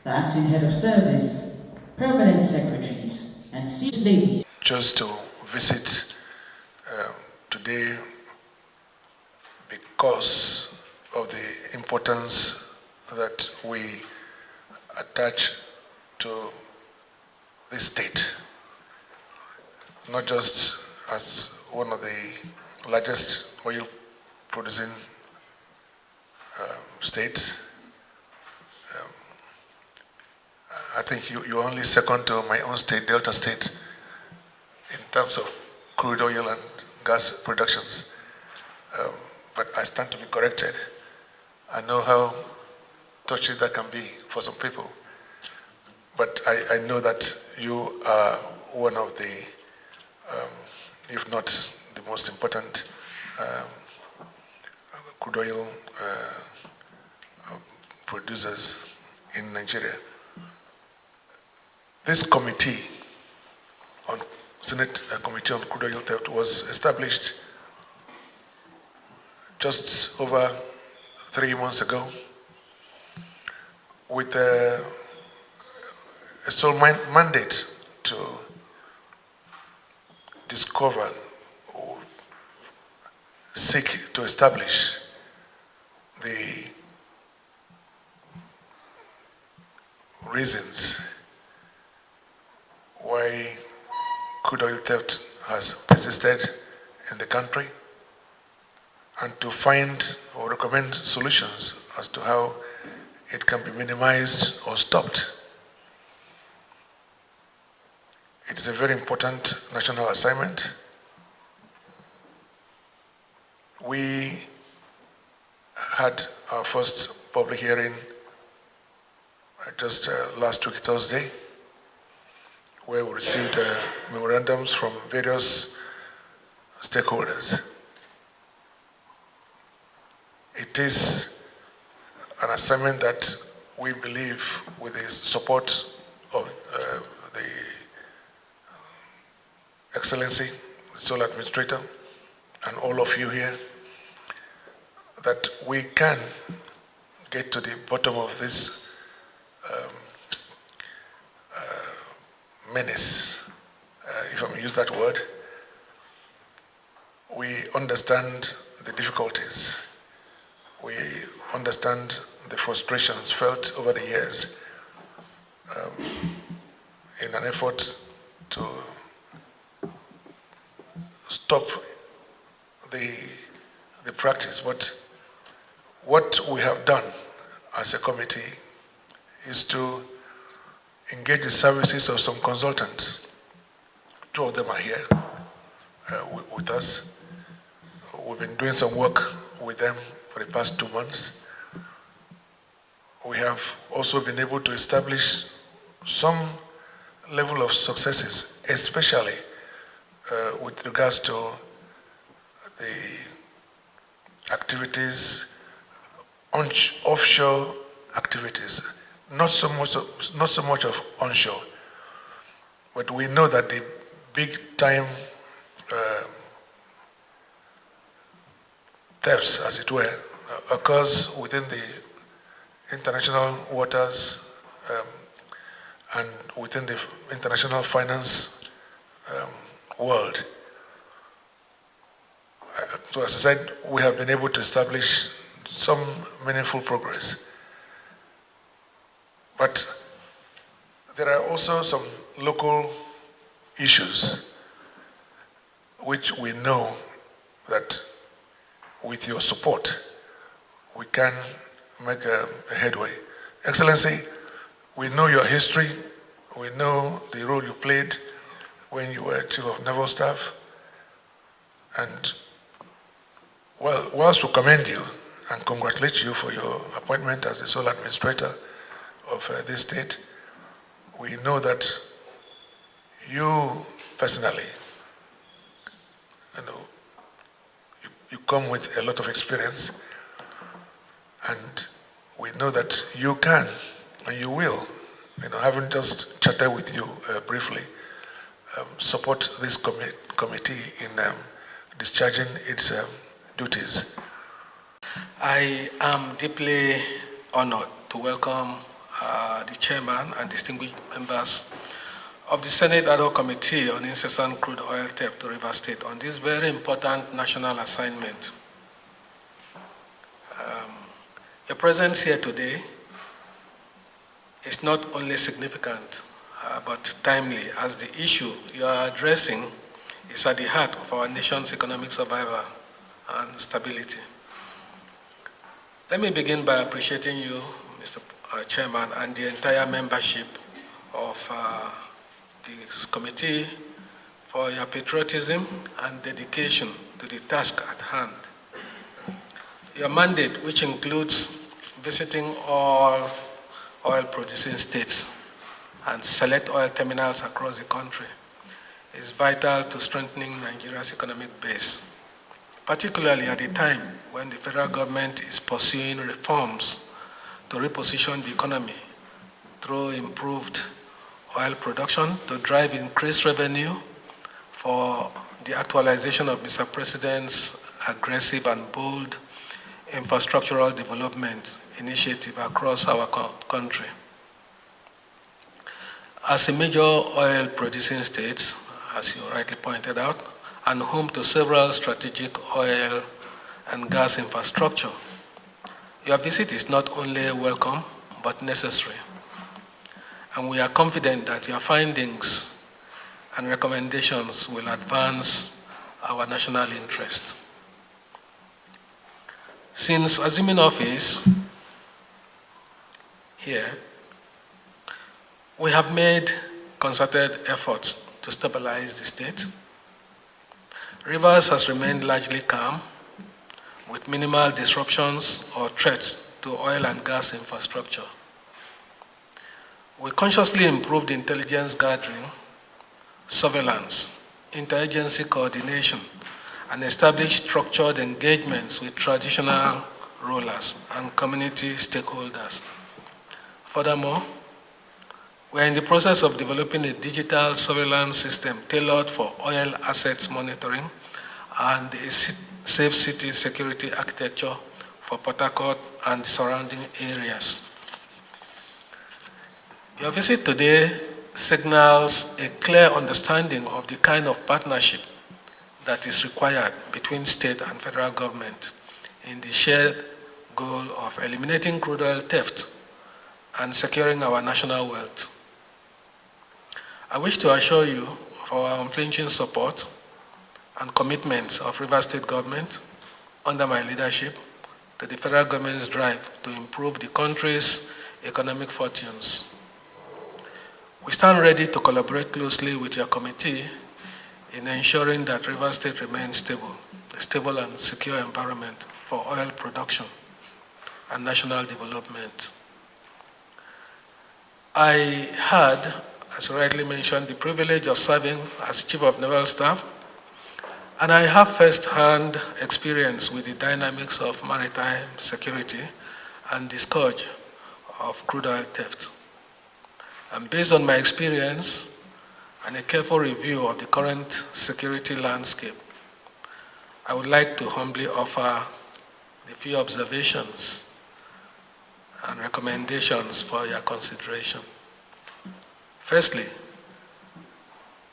the acting head of service, permanent secretaries, and seat ladies. Just to visit today because of the importance that we attach to this state, not just as one of the largest oil producing states. I think you're only second to my own state, Delta State, in terms of crude oil and gas productions. But I stand to be corrected. I know how touchy that can be for some people. But I know that you are one of the, if not the most important crude oil producers in Nigeria. This committee, Senate Committee on Crude Oil Theft, was established just over 3 months ago with a sole mandate to discover or seek to establish the reasons why crude oil theft has persisted in the country, and to find or recommend solutions as to how it can be minimized or stopped. It is a very important national assignment. We had our first public hearing just last week, Thursday, where we received memorandums from various stakeholders. It is an assignment that we believe, with the support of the Excellency, the sole administrator, and all of you here, that we can get to the bottom of this menace, if I may use that word. We understand the difficulties. We understand the frustrations felt over the years in an effort to stop the practice. But what we have done as a committee is to engage the services of some consultants. 2 of them are here with us. We've been doing some work with them for the past 2 months. We have also been able to establish some level of successes, especially with regards to the activities, offshore activities. Not so much of onshore, but we know that the big time thefts, as it were, occurs within the international waters and within the international finance world. So as I said, we have been able to establish some meaningful progress. But there are also some local issues which we know that with your support we can make a headway. Excellency, we know your history, we know the role you played when you were Chief of Naval Staff, and well, whilst we commend you and congratulate you for your appointment as the sole administrator of this state, we know that you personally, you come with a lot of experience, and we know that you can and you will, having just chatted with you briefly, support this committee in discharging its duties. I am deeply honored to welcome the chairman and distinguished members of the Senate Ad hoc Committee on Incessant Crude Oil Theft to Rivers State on this very important national assignment. Your presence here today is not only significant, but timely, as the issue you are addressing is at the heart of our nation's economic survival and stability. Let me begin by appreciating you, Mr. Chairman, and the entire membership of this committee for your patriotism and dedication to the task at hand. Your mandate, which includes visiting all oil-producing states and select oil terminals across the country, is vital to strengthening Nigeria's economic base, particularly at a time when the federal government is pursuing reforms to reposition the economy through improved oil production to drive increased revenue for the actualization of Mr. President's aggressive and bold infrastructural development initiative across our country. As a major oil-producing state, as you rightly pointed out, and home to several strategic oil and gas infrastructure, your visit is not only welcome, but necessary. And we are confident that your findings and recommendations will advance our national interest. Since assuming office here, we have made concerted efforts to stabilize the state. Rivers has remained largely calm, with minimal disruptions or threats to oil and gas infrastructure. We consciously improved intelligence gathering, surveillance, interagency coordination, and established structured engagements with traditional rulers and community stakeholders. Furthermore, we are in the process of developing a digital surveillance system tailored for oil assets monitoring and a safe city security architecture for Port Harcourt and the surrounding areas. Your visit today signals a clear understanding of the kind of partnership that is required between state and federal government in the shared goal of eliminating crude oil theft and securing our national wealth. I wish to assure you of our unflinching support and commitments of Rivers State government under my leadership to the federal government's drive to improve the country's economic fortunes. We stand ready to collaborate closely with your committee in ensuring that Rivers State remains a stable and secure environment for oil production and national development. I had, as you rightly mentioned, the privilege of serving as Chief of Naval Staff, and I have first-hand experience with the dynamics of maritime security and the scourge of crude oil theft. And based on my experience and a careful review of the current security landscape, I would like to humbly offer a few observations and recommendations for your consideration. Firstly,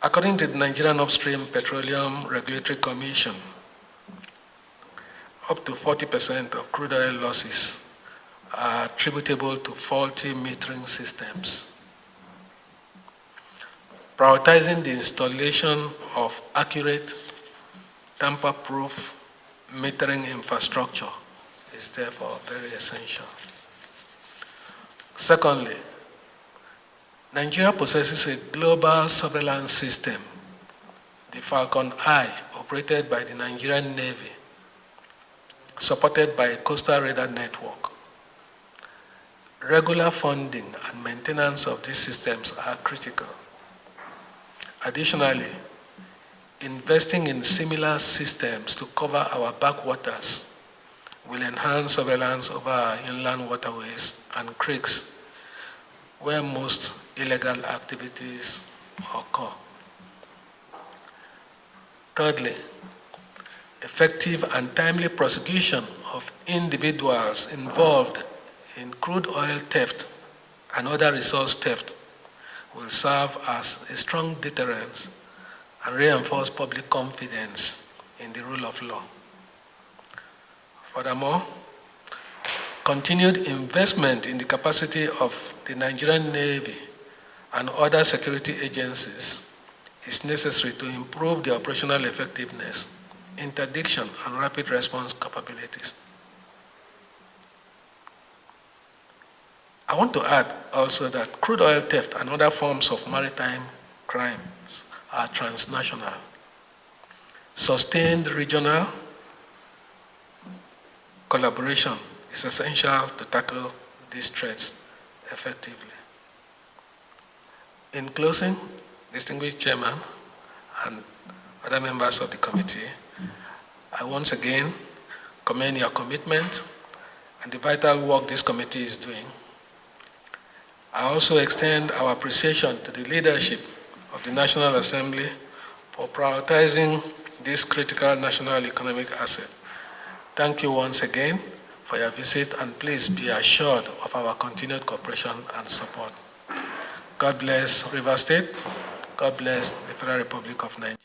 according to the Nigerian Upstream Petroleum Regulatory Commission, up to 40% of crude oil losses are attributable to faulty metering systems. Prioritizing the installation of accurate, tamper-proof metering infrastructure is therefore very essential. Secondly, Nigeria possesses a global surveillance system, the Falcon Eye, operated by the Nigerian Navy, supported by a coastal radar network. Regular funding and maintenance of these systems are critical. Additionally, investing in similar systems to cover our backwaters will enhance surveillance over our inland waterways and creeks where most illegal activities occur. Thirdly, effective and timely prosecution of individuals involved in crude oil theft and other resource theft will serve as a strong deterrent and reinforce public confidence in the rule of law. Furthermore, continued investment in the capacity of the Nigerian Navy and other security agencies is necessary to improve the operational effectiveness, interdiction, and rapid response capabilities. I want to add also that crude oil theft and other forms of maritime crimes are transnational. Sustained regional collaboration is essential to tackle these threats effectively. In closing, distinguished Chairman and other members of the committee, I once again commend your commitment and the vital work this committee is doing. I also extend our appreciation to the leadership of the National Assembly for prioritizing this critical national economic asset. Thank you once again for your visit, and please be assured of our continued cooperation and support. God bless Rivers State. God bless the Federal Republic of Nigeria.